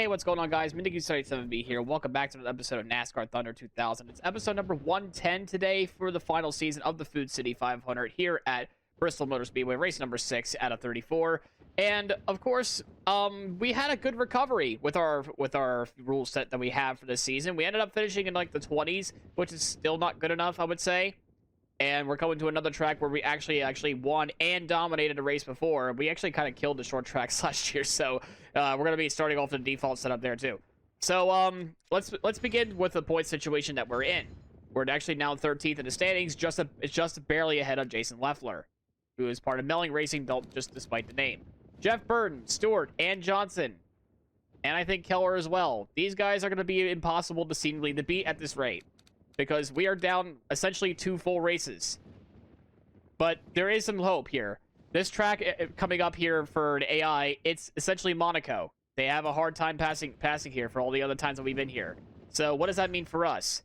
Hey, what's going on, guys? Mindy7B here. Welcome back to another episode of NASCAR Thunder 2000. It's episode number 110 today for the final season of the Food City 500 here at Bristol Motor Speedway, race number 6 out of 34. And of course, we had a good recovery with our rule set that we have for this season. We ended up finishing in like the 20s, which is still not good enough, I would say. And we're going to another track where we actually won and dominated a race before. We actually kind of killed the short tracks last year, so we're going to be starting off the default setup there too. So let's begin with the point situation that we're in. We're actually now 13th in the standings, just barely ahead of Jason Leffler, who is part of Melling Racing, just despite the name. Jeff Burton, Stewart, and Johnson, and I think Keller as well. These guys are going to be impossible to seemingly beat at this rate, because we are down essentially 2 full races. But there is some hope here. This track coming up here for an AI, it's essentially Monaco. They have a hard time passing here for all the other times that we've been here. So what does that mean for us?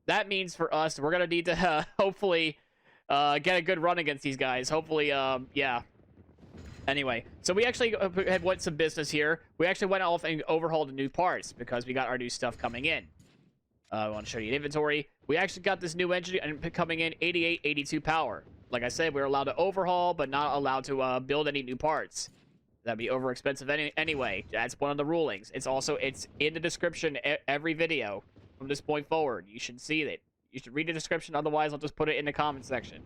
That means for us, we're going to need to hopefully get a good run against these guys. Hopefully, yeah. Anyway, so we actually had went some business here. We actually went off and overhauled the new parts because we got our new stuff coming in. I want to show you the inventory. We actually got this new engine and coming in 88, 82 power. Like I said, we're allowed to overhaul, but not allowed to build any new parts. That'd be over expensive anyway. That's one of the rulings. It's in the description every video from this point forward. You should see it. You should read the description. Otherwise, I'll just put it in the comment section.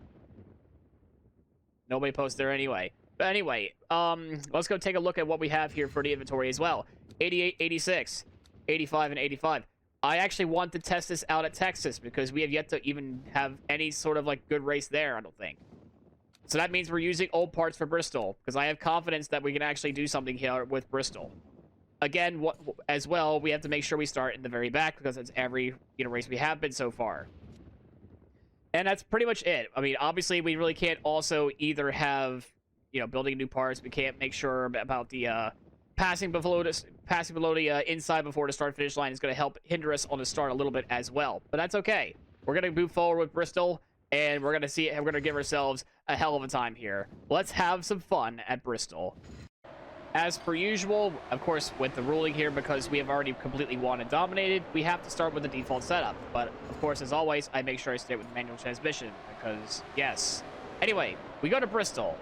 Nobody posts there anyway. But anyway, let's go take a look at what we have here for the inventory as well. 88, 86, 85, and 85. I actually want to test this out at Texas because we have yet to even have any sort of like good race there, I don't think. So that means we're using old parts for Bristol because I have confidence that we can actually do something here with Bristol. Again, as well, we have to make sure we start in the very back because that's every race we have been so far. And that's pretty much it. I mean, obviously, we really can't also either have, building new parts. We can't make sure about the passing below the inside before the start finish line is going to help hinder us on the start a little bit as well. But that's okay. We're going to move forward with Bristol, and we're going to give ourselves a hell of a time here. Let's have some fun at Bristol. As per usual, of course, with the ruling here, because we have already completely won and dominated, we have to start with the default setup. But, of course, as always, I make sure I stay with manual transmission, because, yes. Anyway, we go to Bristol.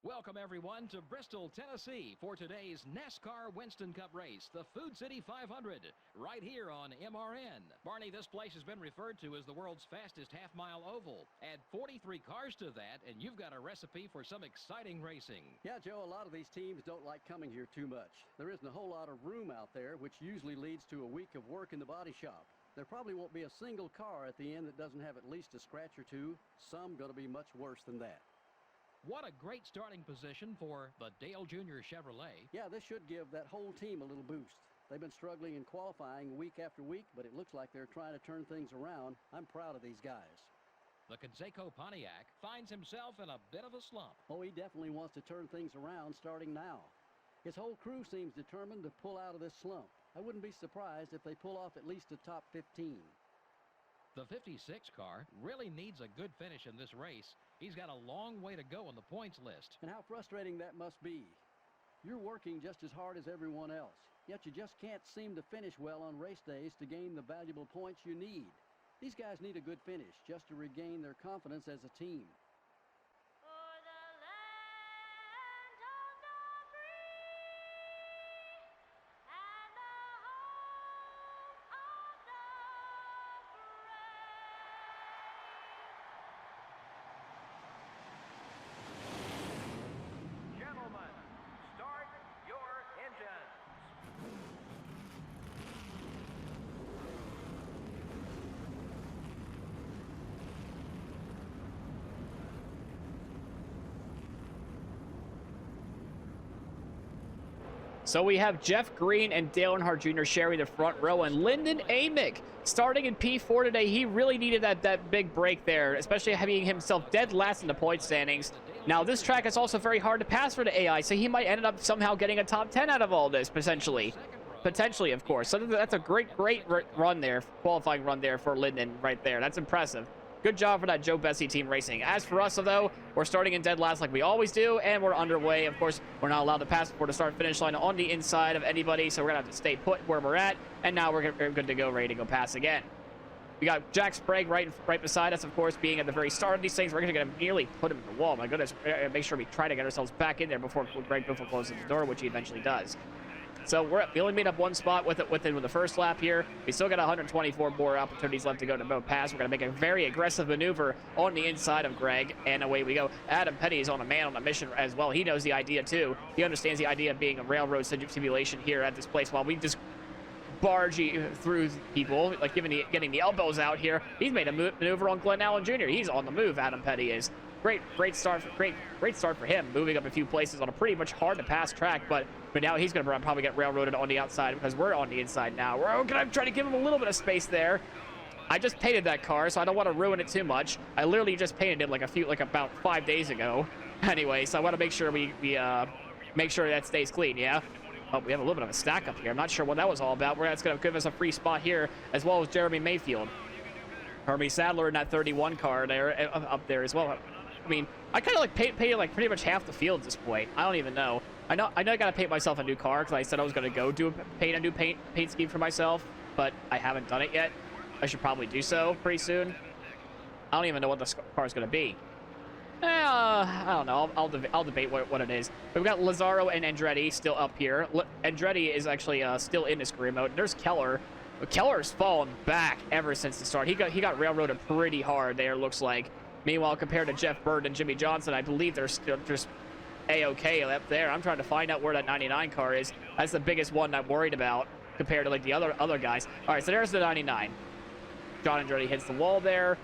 Welcome, everyone, to Bristol, Tennessee for today's NASCAR Winston Cup race, the Food City 500, right here on MRN. Barney, this place has been referred to as the world's fastest half-mile oval. Add 43 cars to that, and you've got a recipe for some exciting racing. Yeah, Joe, a lot of these teams don't like coming here too much. There isn't a whole lot of room out there, which usually leads to a week of work in the body shop. There probably won't be a single car at the end that doesn't have at least a scratch or two. Some going to be much worse than that. What a great starting position for the Dale Jr. Chevrolet. Yeah, this should give that whole team a little boost. They've been struggling in qualifying week after week, but it looks like they're trying to turn things around. I'm proud of these guys. The Conseco Pontiac finds himself in a bit of a slump. Oh, he definitely wants to turn things around starting now. His whole crew seems determined to pull out of this slump. I wouldn't be surprised if they pull off at least a top 15. The 56 car really needs a good finish in this race. He's got a long way to go on the points list. And how frustrating that must be. You're working just as hard as everyone else, yet you just can't seem to finish well on race days to gain the valuable points you need. These guys need a good finish just to regain their confidence as a team. So we have Jeff Green and Dale Earnhardt Jr. sharing the front row, and Lyndon Amick starting in P4 today. He really needed that big break there, especially having himself dead last in the point standings. Now, this track is also very hard to pass for the AI, so he might end up somehow getting a top 10 out of all this, potentially. Potentially, of course. So that's a great run there, qualifying run there for Lyndon right there. That's impressive. good job for that Joe Bessie Team Racing. As for us, though, we're starting in dead last like we always do, and we're underway. Of course, we're not allowed to pass before the start-finish line on the inside of anybody, so we're going to have to stay put where we're at, and now we're good to go, ready to go pass again. We got Jack Sprague right beside us, of course, being at the very start of these things. We're going to nearly put him in the wall. My goodness, make sure we try to get ourselves back in there before Greg Biffle closes the door, which he eventually does. So we only made up one spot with the first lap here. We still got 124 more opportunities left to go to boat pass. We're going to make a very aggressive maneuver on the inside of Greg, and away we go. Adam Petty is on a mission as well. He knows the idea, too. He understands the idea of being a railroad simulation here at this place while we just barge through people, like getting the elbows out here. He's made a maneuver on Glenn Allen Jr. He's on the move, Adam Petty is. Great start for him, moving up a few places on a pretty much hard to pass track, but now he's going to probably get railroaded on the outside because we're on the inside now. We're going to try to give him a little bit of space there. I just painted that car, so I don't want to ruin it too much. I literally just painted it like about 5 days ago. Anyway, so I want to make sure we make sure that stays clean, yeah? Oh, we have a little bit of a stack up here. I'm not sure what that was all about. That's going to give us a free spot here, as well as Jeremy Mayfield. Hermie Sadler in that 31 car there, up there as well. I mean, I kind of like painted like pretty much half the field at this point. I don't even know. I know I got to paint myself a new car because I said I was going to go paint a new paint scheme for myself, but I haven't done it yet. I should probably do so pretty soon. I don't even know what the car is going to be. I don't know. I'll debate what it is. But we've got Lazaro and Andretti still up here. Andretti is actually still in this career mode. There's Keller. Keller's fallen back ever since the start. He got railroaded pretty hard there, looks like. Meanwhile, compared to Jeff Bird and Jimmy Johnson, I believe they're still just A-okay up there. I'm trying to find out where that 99 car is. That's the biggest one I'm worried about compared to like the other guys. All right, so there's the 99. John Andretti hits the wall there.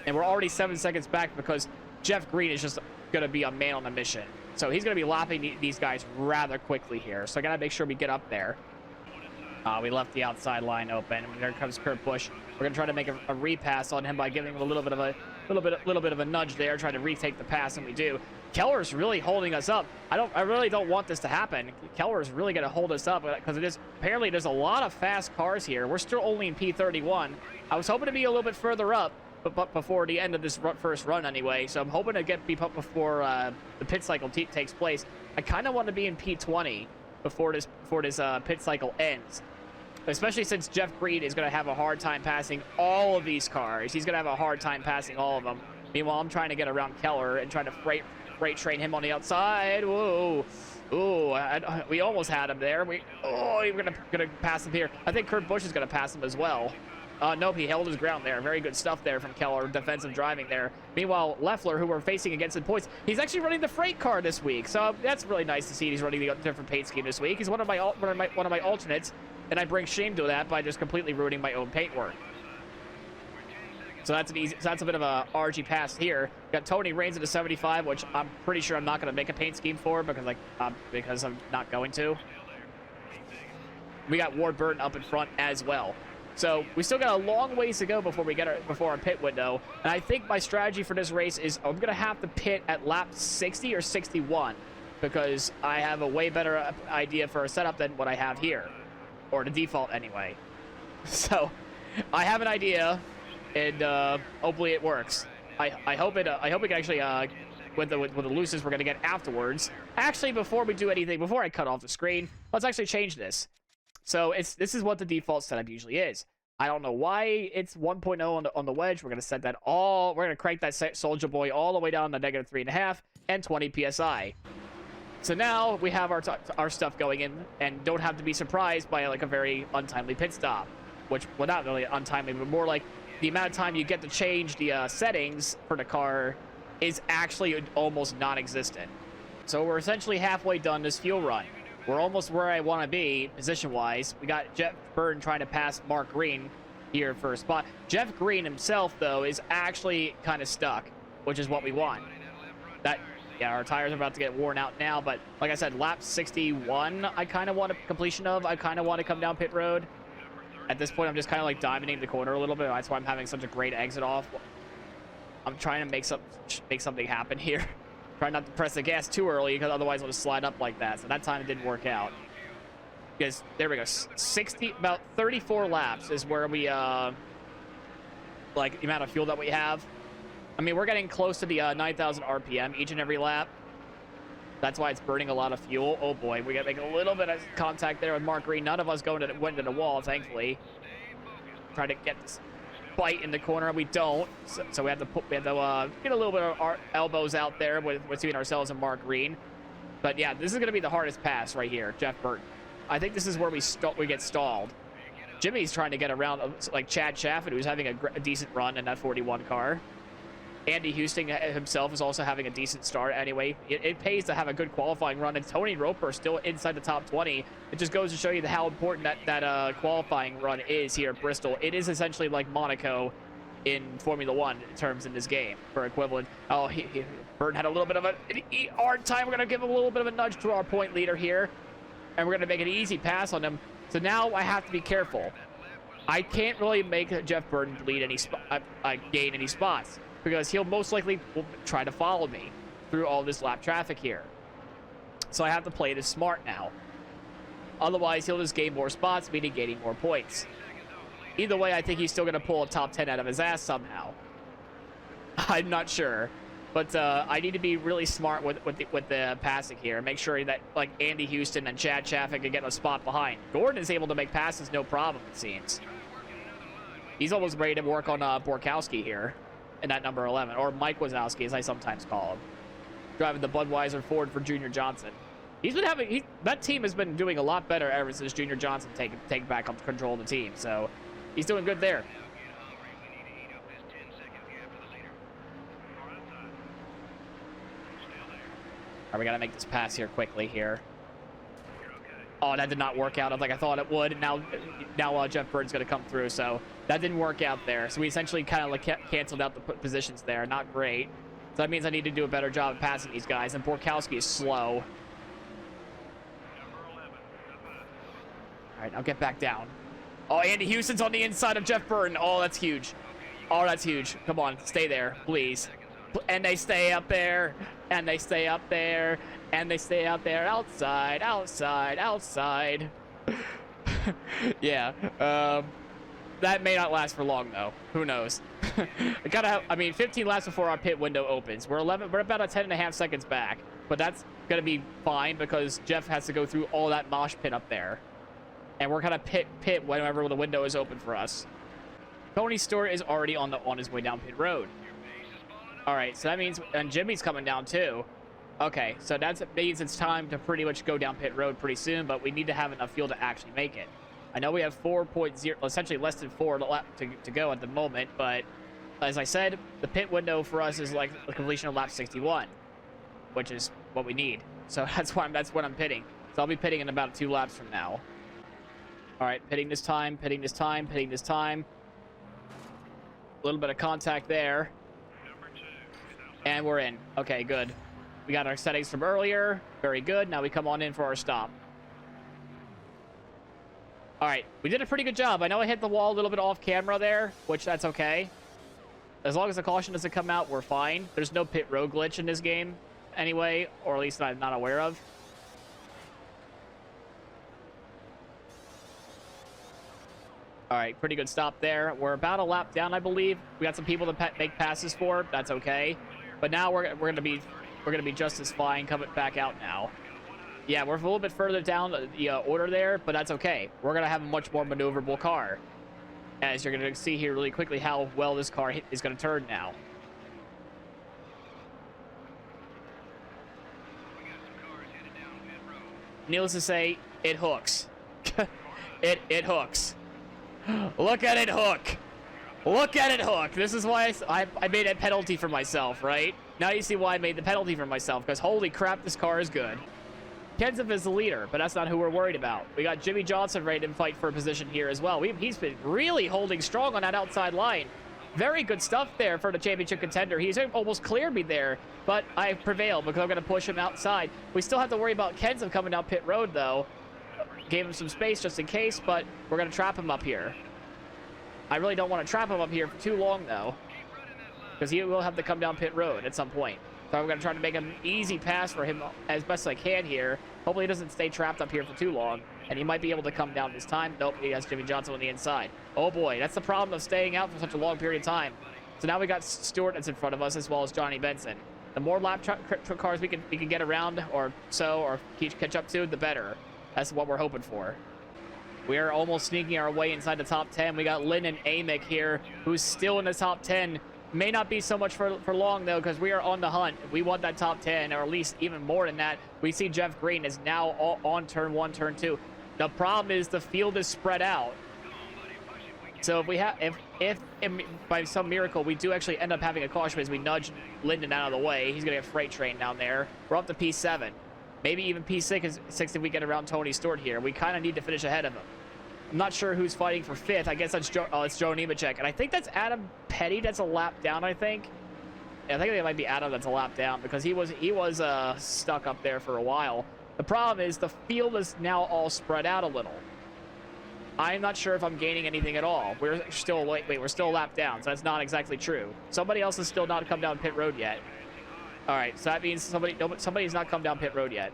And we're already 7 seconds back because Jeff Green is just going to be a man on a mission. So he's going to be lapping these guys rather quickly here. So I got to make sure we get up there. We left the outside line open. There comes Kurt Busch. We're going to try to make a repass on him by giving him a little bit of a nudge there, trying to retake the pass, and we do. Keller's really holding us up. I really don't want this to happen. Keller's really going to hold us up because apparently there's a lot of fast cars here. We're still only in P31. I was hoping to be a little bit further up, but before the end of this first run anyway. So I'm hoping to be up before the pit cycle takes place. I kind of want to be in P20 before this pit cycle ends. Especially since Jeff Green is going to have a hard time passing all of these cars. He's going to have a hard time passing all of them. Meanwhile, I'm trying to get around Keller and trying to freight train him on the outside. Whoa. Ooh, we almost had him there. We're gonna pass him here. I think Kurt Busch is going to pass him as well. Nope, he held his ground there. Very good stuff there from Keller, defensive driving there. Meanwhile, Leffler, who we're facing against in points, he's actually running the freight car this week. So that's really nice to see he's running the different paint scheme this week. He's one of my alternates. And I bring shame to that by just completely ruining my own paint work. So that's a bit of a RG pass here. Got Tony Raines at a 75, which I'm pretty sure I'm not going to make a paint scheme for because I'm not going to. We got Ward Burton up in front as well. So we still got a long ways to go before our pit window. And I think my strategy for this race is I'm going to have to pit at lap 60 or 61 because I have a way better idea for a setup than what I have here. Or the default anyway. So I have an idea, and hopefully it works. I hope it actually with the looses we're gonna get afterwards. Actually, before we do anything, before I cut off the screen, let's actually change this. So this is what the default setup usually is. I don't know why it's 1.0 on the wedge. We're gonna set that all. We're gonna crank that Soldier Boy all the way down to -3.5 and 20 psi. So now we have our stuff going in and don't have to be surprised by like a very untimely pit stop, which, well, not really untimely, but more like the amount of time you get to change the settings for the car is actually almost non-existent. So we're essentially halfway done this fuel run. We're almost where I want to be position-wise. We got Jeff Burton trying to pass Mark Green here for a spot. Jeff Green himself, though, is actually kind of stuck, which is what we want. Yeah, our tires are about to get worn out now, but like I said, lap 61, I kind of want a completion of. I kind of want to come down pit road. At this point, I'm just kind of like diamonding the corner a little bit. That's why I'm having such a great exit off. I'm trying to make something happen here. Trying not to press the gas too early, because otherwise it'll just slide up like that. So that time it didn't work out. Because there we go, about 34 laps is where we like the amount of fuel that we have. I mean, we're getting close to the 9,000 RPM each and every lap. That's why it's burning a lot of fuel. Oh boy, we got to make a little bit of contact there with Mark Green. None of us went to the wall, thankfully. Try to get this bite in the corner. We don't, so we have to get a little bit of our elbows out there between ourselves and Mark Green. But yeah, this is going to be the hardest pass right here, Jeff Burton. I think this is where we get stalled. Jimmy's trying to get around like Chad Chaffin, who's having a decent run in that 41 car. Andy Houston himself is also having a decent start anyway. It pays to have a good qualifying run, and Tony Roper still inside the top 20. It just goes to show you how important that qualifying run is here at Bristol. It is essentially like Monaco in Formula One in terms in this game for equivalent. Oh, Burton had a little bit of a hard time. We're going to give him a little bit of a nudge to our point leader here, and we're going to make an easy pass on him. So now I have to be careful. I can't really make Jeff Burton lead gain any spots, because he'll most likely try to follow me through all this lap traffic here. So I have to play this smart now. Otherwise, he'll just gain more spots, meaning gaining more points. Either way, I think he's still going to pull a top 10 out of his ass somehow. I'm not sure. But I need to be really smart with the passing here. Make sure that like Andy Houston and Chad Chaffin can get a spot behind. Gordon is able to make passes no problem, it seems. He's almost ready to work on Borkowski here in that number 11, or Mike Wazowski, as I sometimes call him, driving the Budweiser Ford for Junior Johnson. He's been having that team has been doing a lot better ever since Junior Johnson take back control of the team. So he's doing good there. All right, we got to make this pass here quickly here. Oh, that did not work out like I thought it would. Now Jeff Burton's going to come through, so that didn't work out there. So we essentially kind of like canceled out the positions there. Not great. So that means I need to do a better job of passing these guys, and Borkowski is slow. All right, now get back down. Oh, Andy Houston's on the inside of Jeff Burton. Oh, that's huge. Oh, that's huge. Come on, stay there, please. And they stay up there, and they stay up there, and they stay out there. Outside, outside, outside. Yeah. That may not last for long, though. Who knows? I mean, 15 laps before our pit window opens. We're about 10.5 seconds back, but that's gonna be fine because Jeff has to go through all that mosh pit up there, and we're gonna pit whenever the window is open for us. Tony Stewart is already on his way down pit road. All right, so that means, and Jimmy's coming down too. Okay, so that means it's time to pretty much go down pit road pretty soon, but we need to have enough fuel to actually make it. I know we have 4.0, essentially less than 4 to go at the moment, but as I said, the pit window for us is like the completion of lap 61, which is what we need. So that's when I'm pitting. So I'll be pitting in about 2 laps from now. All right, pitting this time, pitting this time, pitting this time. A little bit of contact there. And we're in. Okay, good. We got our settings from earlier. Very good. Now we come on in for our stop. All right, we did a pretty good job. I know I hit the wall a little bit off camera there, which that's okay. As long as the caution doesn't come out, we're fine. There's no pit road glitch in this game anyway, or at least I'm not aware of. All right, pretty good stop there. We're about a lap down, I believe. We got some people to make passes for. That's okay. But now we're gonna be just as fine coming back out now. Yeah, we're a little bit further down the order there, but that's okay. We're gonna have a much more maneuverable car, as you're gonna see here really quickly how well this car is gonna turn now. Needless to say, it hooks. it hooks. Look at it hook. Look at it hook. This is why I made a penalty for myself, right? Now you see why I made the penalty for myself, because holy crap, this car is good. Kenseth is the leader, but that's not who we're worried about. We got Jimmy Johnson ready to fight for a position here as well. He's been really holding strong on that outside line. Very good stuff there for the championship contender. He's almost cleared me there, but I prevailed because I'm going to push him outside. We still have to worry about Kenseth coming down pit road, though. Gave him some space just in case, but we're going to trap him up here. I really don't want to trap him up here for too long, though, because he will have to come down pit road at some point. So I'm going to try to make an easy pass for him as best I can here. Hopefully he doesn't stay trapped up here for too long. And he might be able to come down this time. Nope, he has Jimmy Johnson on the inside. Oh boy, that's the problem of staying out for such a long period of time. So now we got Stewart that's in front of us, as well as Johnny Benson. The more lap cars we can get around or catch up to, the better. That's what we're hoping for. We are almost sneaking our way inside the top 10. We got Lynn and Amick here, who's still in the top 10. May not be so much for long, though, because we are on the hunt. We want that top 10, or at least even more than that. We see Jeff Green is now on turn 1, turn 2. The problem is the field is spread out. So if we have, if by some miracle we do actually end up having a caution as we nudge Lyndon out of the way, he's gonna get freight train down there. We're up to P7, maybe even P6 if we get around Tony Stewart here. We kind of need to finish ahead of him. I'm not sure who's fighting for 5th. I guess that's it's Joe Nemechek, and I think that's Adam Petty. That's a lap down. I think it might be Adam that's a lap down because he was stuck up there for a while. The problem is the field is now all spread out a little. I'm not sure if I'm gaining anything at all. We're still we're still a lap down, so that's not exactly true. Somebody else has still not come down pit road yet. All right, so that means somebody's not come down pit road yet.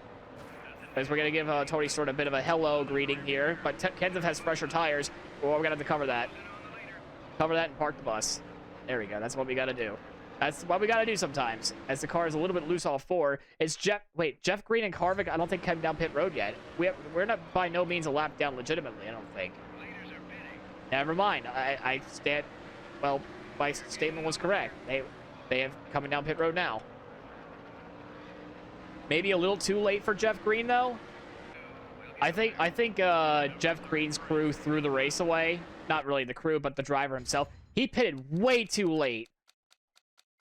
Because we're gonna give Tony Stewart a bit of a hello greeting here, but Kenseth has fresher tires. Well, we're gonna have to cover that. Cover that and park the bus. There we go. That's what we gotta do. That's what we gotta do sometimes. As the car is a little bit loose off 4. It's Jeff Green and Harvick, I don't think came down pit road yet. We're not by no means a lap down legitimately, I don't think. Never mind. Well, my statement was correct. They have coming down pit road now. Maybe a little too late for Jeff Green though. I think Jeff Green's crew threw the race away. Not really the crew, but the driver himself. He pitted way too late.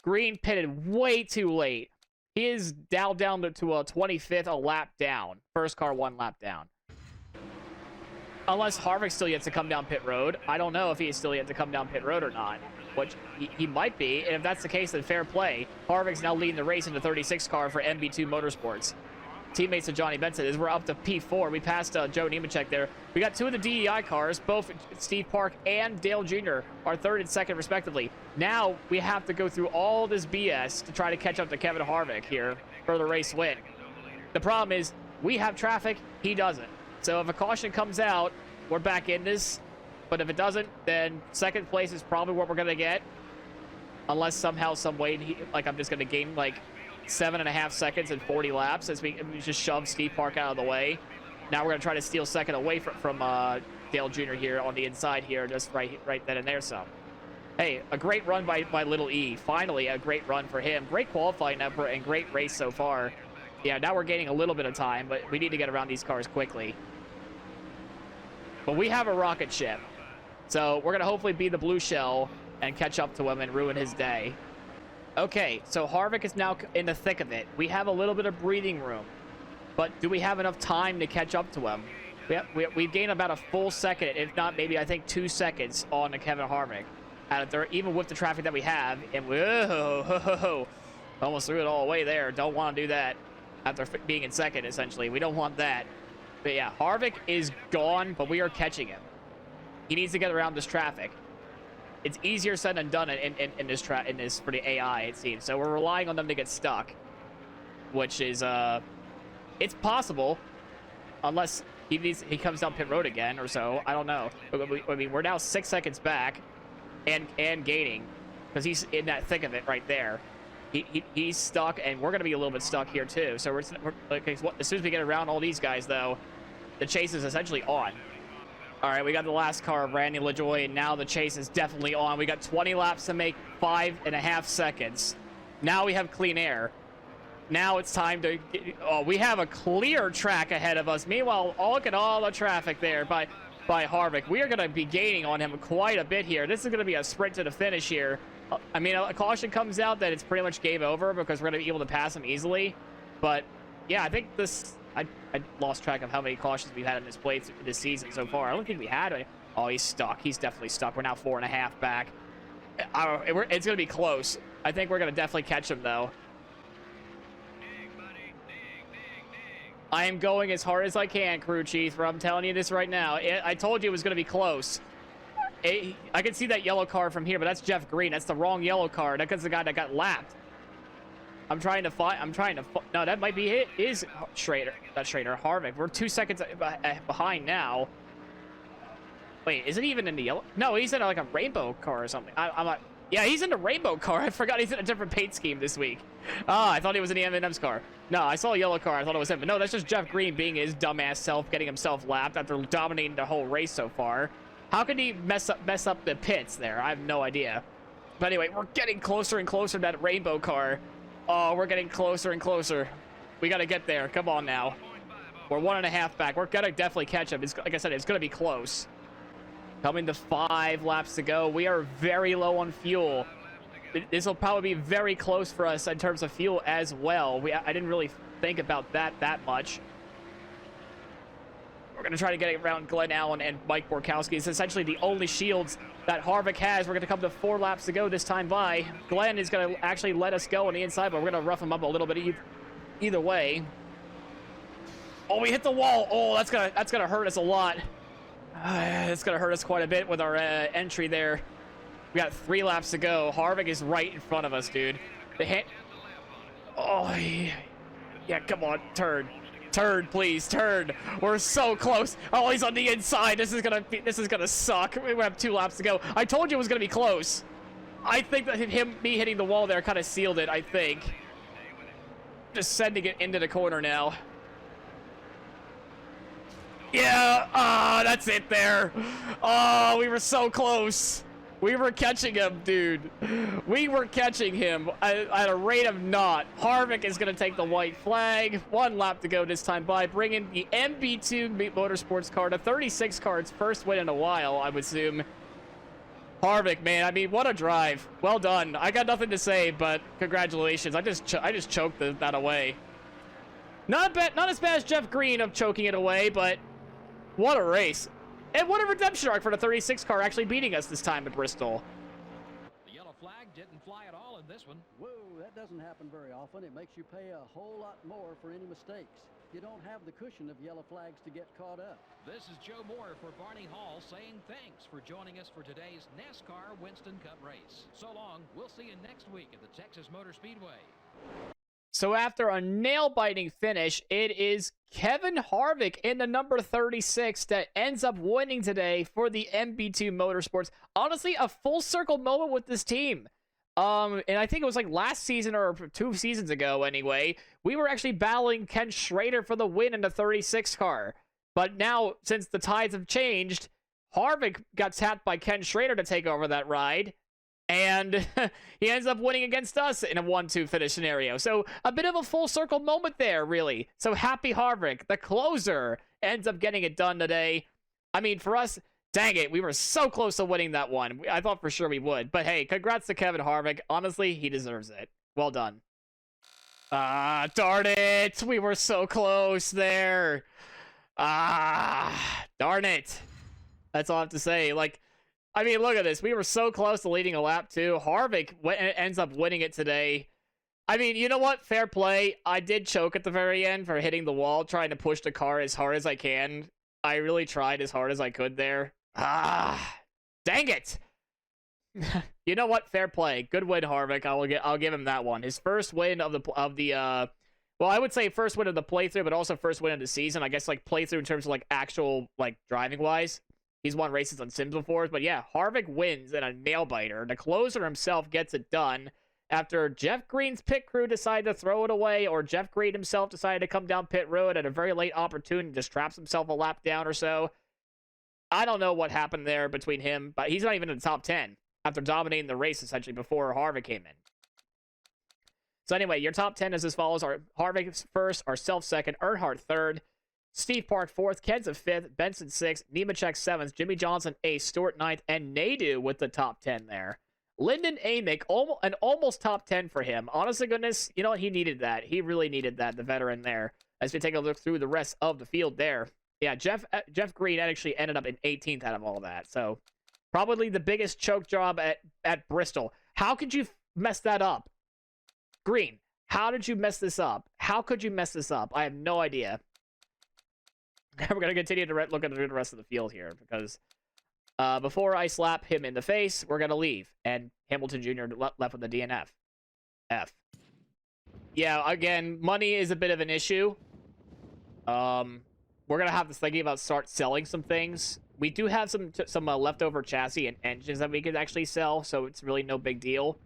Green pitted way too late. He is down to a 25th, a lap down. First car 1 lap down. Unless Harvick still yet to come down pit road. I don't know if he is still yet to come down pit road or not. Which he might be. And if that's the case, then fair play. Harvick's now leading the race in the 36 car for MB2 Motorsports. Teammates of Johnny Benson, as we're up to P4. We passed Joe Nemechek there. We got 2 of the DEI cars, both Steve Park and Dale Jr. are 3rd and 2nd respectively. Now we have to go through all this BS to try to catch up to Kevin Harvick here for the race win. The problem is we have traffic, he doesn't. So if a caution comes out, we're back in this. But if it doesn't, then 2nd place is probably what we're going to get. Unless somehow, some way, I'm just going to gain 7.5 seconds and 40 laps as we just shove Steve Park out of the way. Now we're going to try to steal 2nd away from Dale Jr. here on the inside here, just right then and there some. Hey, a great run by Little E. Finally, a great run for him. Great qualifying effort and great race so far. Yeah, now we're gaining a little bit of time, but we need to get around these cars quickly. But we have a rocket ship. So we're going to hopefully be the blue shell and catch up to him and ruin his day. Okay, so Harvick is now in the thick of it. We have a little bit of breathing room. But do we have enough time to catch up to him? We've gained about a full second, if not maybe I think 2 seconds on the Kevin Harvick. Even with the traffic that we have. And whoa, almost threw it all away there. Don't want to do that after being in 2nd, essentially. We don't want that. But yeah, Harvick is gone, but we are catching him. He needs to get around this traffic. It's easier said than done in this for the AI, it seems. So we're relying on them to get stuck, which is it's possible, unless he comes down pit road again or so. I don't know. I mean, we're now 6 seconds back, and gaining, because he's in that thick of it right there. He's stuck, and we're gonna be a little bit stuck here too. So we're okay, as soon as we get around all these guys, though, the chase is essentially on. All right, we got the last car of Randy LaJoie, and now the chase is definitely on. We got 20 laps to make, 5.5 seconds. Now we have clean air. Now it's time to... we have a clear track ahead of us. Meanwhile, look at all the traffic there by Harvick. We are going to be gaining on him quite a bit here. This is going to be a sprint to the finish here. I mean, a caution comes out that it's pretty much game over because we're going to be able to pass him easily. But, yeah, I think this... I lost track of how many cautions we've had in this place this season so far. I don't think we had. Oh, he's stuck. He's definitely stuck. We're now 4.5 back. It's going to be close. I think we're going to definitely catch him, though. I am going as hard as I can, crew chief. I'm telling you this right now. I told you it was going to be close. I can see that yellow car from here, but that's Jeff Green. That's the wrong yellow car. That's the guy that got lapped. No, that might be it. Is Schrader? That's Schrader. Harvick. We're 2 seconds behind now. Wait, is it even in the yellow? No, he's in like a rainbow car or something. I'm like, yeah, he's in a rainbow car. I forgot he's in a different paint scheme this week. Ah, I thought he was in the M&M's car. No, I saw a yellow car. I thought it was him. But no, that's just Jeff Green being his dumbass self, getting himself lapped after dominating the whole race so far. How could he mess up the pits there? I have no idea. But anyway, we're getting closer and closer to that rainbow car. Oh, we're getting closer and closer. We got to get there. Come on now. We're 1.5 back. We're going to definitely catch him. Like I said, it's going to be close. Coming to 5 laps to go. We are very low on fuel. This will probably be very close for us in terms of fuel as well. I didn't really think about that much. We're going to try to get around Glenn Allen and Mike Borkowski. It's essentially the only shields that Harvick has. We're going to come to 4 laps to go this time by. Glenn is going to actually let us go on the inside, but we're going to rough him up a little bit either way. Oh, we hit the wall. Oh, that's gonna hurt us a lot. It's gonna hurt us quite a bit with our entry there. We got 3 laps to go. Harvick is right in front of us, dude. Oh, yeah, come on, turn. Turn, please, turn. We're so close. Oh, he's on the inside. This is gonna suck. We have 2 laps to go. I told you it was gonna be close. I think that me hitting the wall there kind of sealed it, I think. Just sending it into the corner now. Yeah, that's it there. Oh, we were so close. We were catching him, dude. We were catching him at a rate of naught. Harvick is going to take the white flag. 1 lap to go this time by, bringing the MB2 Motorsports car to 36 car. Its first win in a while, I would assume. Harvick, man, I mean, what a drive. Well done. I got nothing to say, but congratulations. I just choked that away. Not as bad as Jeff Green of choking it away, but what a race. And what a redemption arc for the 36 car actually beating us this time at Bristol. The yellow flag didn't fly at all in this one. Whoa, that doesn't happen very often. It makes you pay a whole lot more for any mistakes. You don't have the cushion of yellow flags to get caught up. This is Joe Moore for Barney Hall saying thanks for joining us for today's NASCAR Winston Cup race. So long. We'll see you next week at the Texas Motor Speedway. So after a nail-biting finish, it is Kevin Harvick in the number 36 that ends up winning today for the MB2 Motorsports. Honestly, a full circle moment with this team. And I think it was like last season or 2 seasons ago anyway, we were actually battling Ken Schrader for the win in the 36 car. But now, since the tides have changed, Harvick got tapped by Ken Schrader to take over that ride. And he ends up winning against us in a 1-2 finish scenario. So a bit of a full circle moment there, really. So happy Harvick, the closer, ends up getting it done today. I mean, for us, dang it, we were so close to winning that one. I thought for sure we would. But hey, congrats to Kevin Harvick. Honestly, he deserves it. Well done. Darn it. We were so close there. Darn it. That's all I have to say. Like, I mean, look at this. We were so close to leading a lap, too. Harvick ends up winning it today. I mean, you know what? Fair play. I did choke at the very end for hitting the wall, trying to push the car as hard as I can. I really tried as hard as I could there. Dang it. You know what? Fair play. Good win, Harvick. I'll give him that one. His first win of the well, I would say first win of the playthrough, but also first win of the season. I guess like playthrough in terms of like actual like driving wise. He's won races on Sims before, but yeah, Harvick wins in a nail-biter. The closer himself gets it done after Jeff Green's pit crew decided to throw it away, or Jeff Green himself decided to come down pit road at a very late opportunity, just traps himself a lap down or so. I don't know what happened there between him, but he's not even in the top 10 after dominating the race essentially before Harvick came in. So anyway, your top 10 is as follows. Our Harvick first, ourself second, Earnhardt third, Steve Park 4th, Kenseth 5th, Benson 6th, Nemechek 7th, Jimmy Johnson 8th, Stewart 9th, and Nadu with the top 10 there. Lyndon Amick, an almost top 10 for him. Honest to goodness, you know what? He needed that. He really needed that, the veteran there. As we take a look through the rest of the field there. Yeah, Jeff Green actually ended up in 18th out of all that. So probably the biggest choke job at Bristol. How could you mess that up? Green, how did you mess this up? How could you mess this up? I have no idea. We're going to continue to look at the rest of the field here because before I slap him in the face, we're going to leave. And Hamilton Jr. left with the DNF. F. Yeah, again, money is a bit of an issue. We're gonna have to think about start selling some things. We do have some leftover chassis and engines that we could actually sell, so it's really no big deal.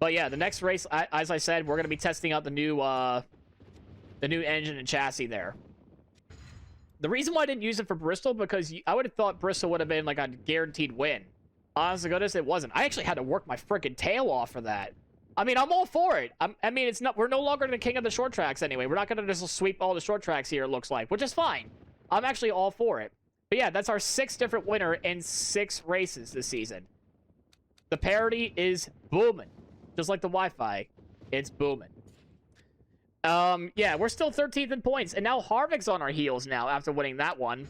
But yeah, the next race, as I said, we're gonna be testing out the new engine and chassis there. The reason why I didn't use it for Bristol, because I would have thought Bristol would have been like a guaranteed win. Honest to goodness, it wasn't. I actually had to work my freaking tail off for that. I mean, I'm all for it. I mean, it's not. We're no longer the king of the short tracks anyway. We're not gonna just sweep all the short tracks here, it looks like, which is fine. I'm actually all for it. But yeah, that's our 6th different winner in 6 races this season. The parity is booming. Just like the Wi-Fi, it's booming. Yeah, we're still 13th in points, and now Harvick's on our heels now after winning that one.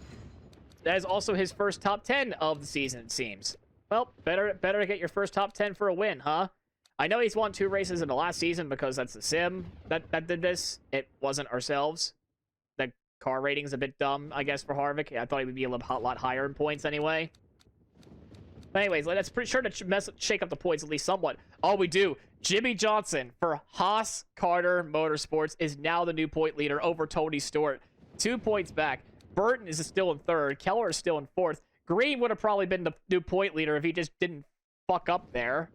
That is also his first top 10 of the season, it seems. Well, better to get your first top 10 for a win, huh? I know he's won 2 races in the last season because that's the sim that did this. It wasn't ourselves. The car rating's a bit dumb, I guess, for Harvick. I thought he would be a lot higher in points anyway. But anyways, that's pretty sure to shake up the points at least somewhat. Oh, we do. Jimmy Johnson for Haas Carter Motorsports is now the new point leader over Tony Stewart. 2 points back. Burton is still in 3rd. Keller is still in 4th. Green would have probably been the new point leader if he just didn't fuck up there.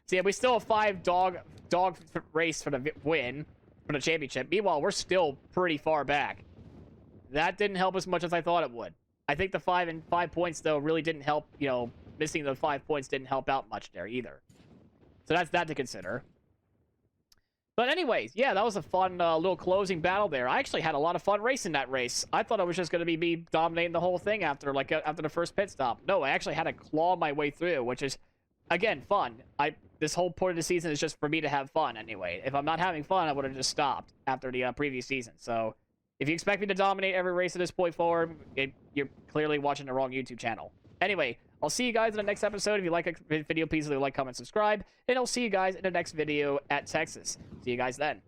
So yeah, we still have 5 dog race for the win, for the championship. Meanwhile, we're still pretty far back. That didn't help as much as I thought it would. I think the 5 points, though, really didn't help, you know, missing the 5 points didn't help out much there either. So that's that to consider. But anyways, yeah, that was a fun little closing battle there. I actually had a lot of fun racing that race. I thought it was just going to be me dominating the whole thing after the first pit stop. No, I actually had to claw my way through, which is, again, fun. This whole point of the season is just for me to have fun anyway. If I'm not having fun, I would have just stopped after the previous season. So if you expect me to dominate every race at this point forward, you're clearly watching the wrong YouTube channel. Anyway, I'll see you guys in the next episode. If you like a video, please leave a like, comment, subscribe. And I'll see you guys in the next video at Texas. See you guys then.